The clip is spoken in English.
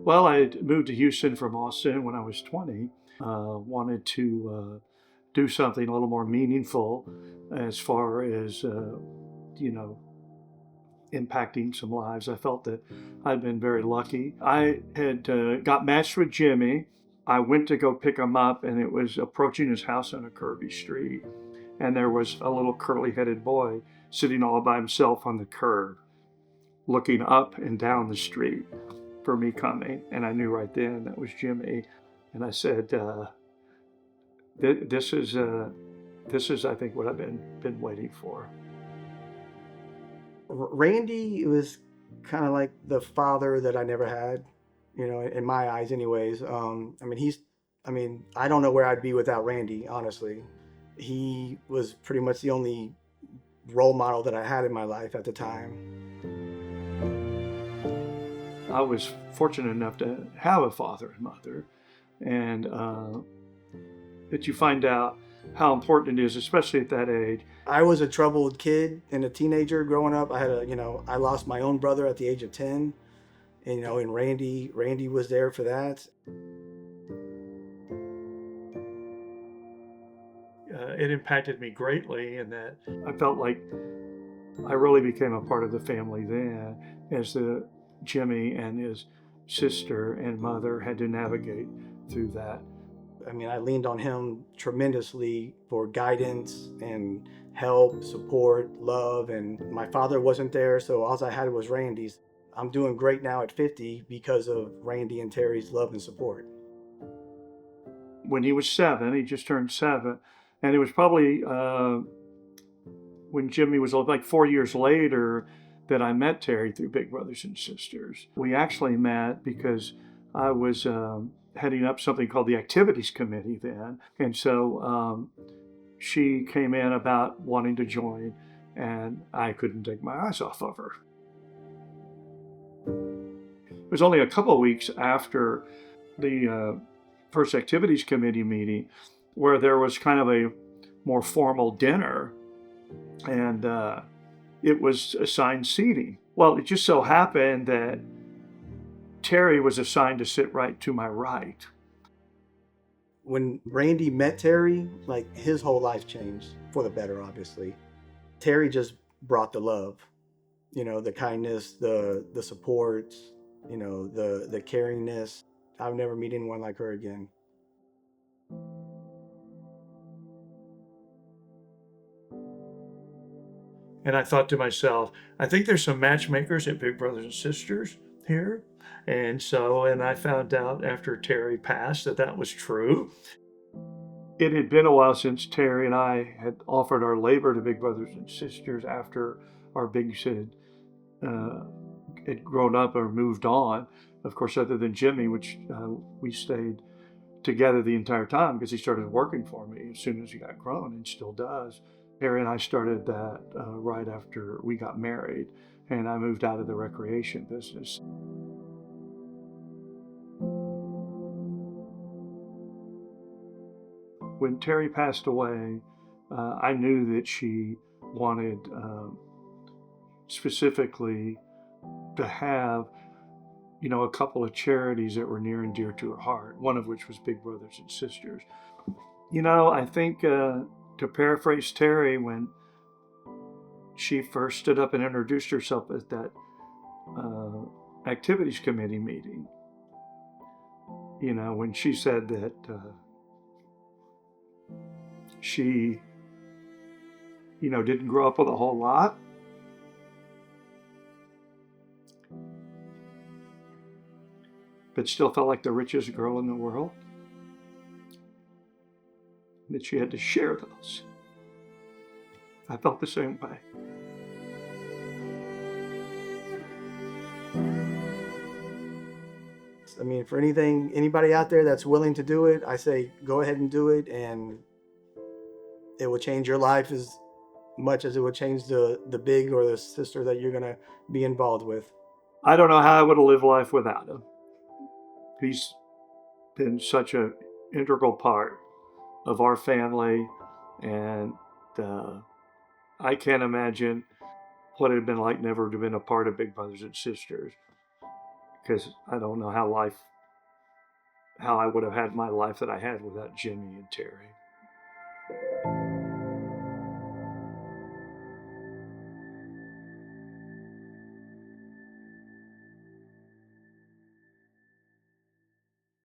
Well, I had moved to Houston from Austin when I was 20. Wanted to do something a little more meaningful as far as, you know, impacting some lives. I felt that I'd been very lucky. I had got matched with Jimmy. I went to go pick him up, and it was approaching his house on a curvy street. And there was a little curly headed boy sitting all by himself on the curb, looking up and down the street for me coming. And I knew right then that was Jimmy. And I said, this is, I think, what I've been waiting for. Randy was kind of like the father that I never had, in my eyes, anyways. I don't know where I'd be without Randy, honestly. He was pretty much the only role model that I had in my life at the time. I was fortunate enough to have a father and mother, and that you find out how important it is, especially at that age. I was a troubled kid and a teenager growing up. I lost my own brother at the age of 10, and Randy was there for that. It impacted me greatly in that I felt like I really became a part of the family then, as Jimmy and his sister and mother had to navigate through that. I leaned on him tremendously for guidance and help, support, love, and my father wasn't there, so all I had was Randy's. I'm doing great now at 50 because of Randy and Terry's love and support. When he was 7, he just turned 7, and it was probably when Jimmy was like 4 years later that I met Terri through Big Brothers and Sisters. We actually met because I was heading up something called the Activities Committee then. And so she came in about wanting to join, and I couldn't take my eyes off of her. It was only a couple of weeks after the first Activities Committee meeting where there was kind of a more formal dinner, and it was assigned seating. Well, it just so happened that Terri was assigned to sit right to my right. When Randy met Terri, like, his whole life changed for the better, obviously. Terri just brought the love, the kindness, the support, the caringness. I'll never meet anyone like her again. And I thought to myself, I think there's some matchmakers at Big Brothers and Sisters here. And I found out after Terri passed that was true. It had been a while since Terri and I had offered our labor to Big Brothers and Sisters after our bigs had grown up or moved on. Of course, other than Jimmy, which we stayed together the entire time because he started working for me as soon as he got grown and still does. Terri and I started that right after we got married, and I moved out of the recreation business. When Terri passed away, I knew that she wanted specifically to have, a couple of charities that were near and dear to her heart, one of which was Big Brothers and Sisters. I think, to paraphrase Terri, when she first stood up and introduced herself at that activities committee meeting, when she said that she, didn't grow up with a whole lot, but still felt like the richest girl in the world, that she had to share those. I felt the same way. For anybody out there that's willing to do it, I say go ahead and do it, and it will change your life as much as it would change the big or the sister that you're going to be involved with. I don't know how I would have lived life without him. He's been such an integral part of our family, and I can't imagine what it had been like never to have been a part of Big Brothers and Sisters. because I don't know how I would have had my life that I had without Jimmy and Terri.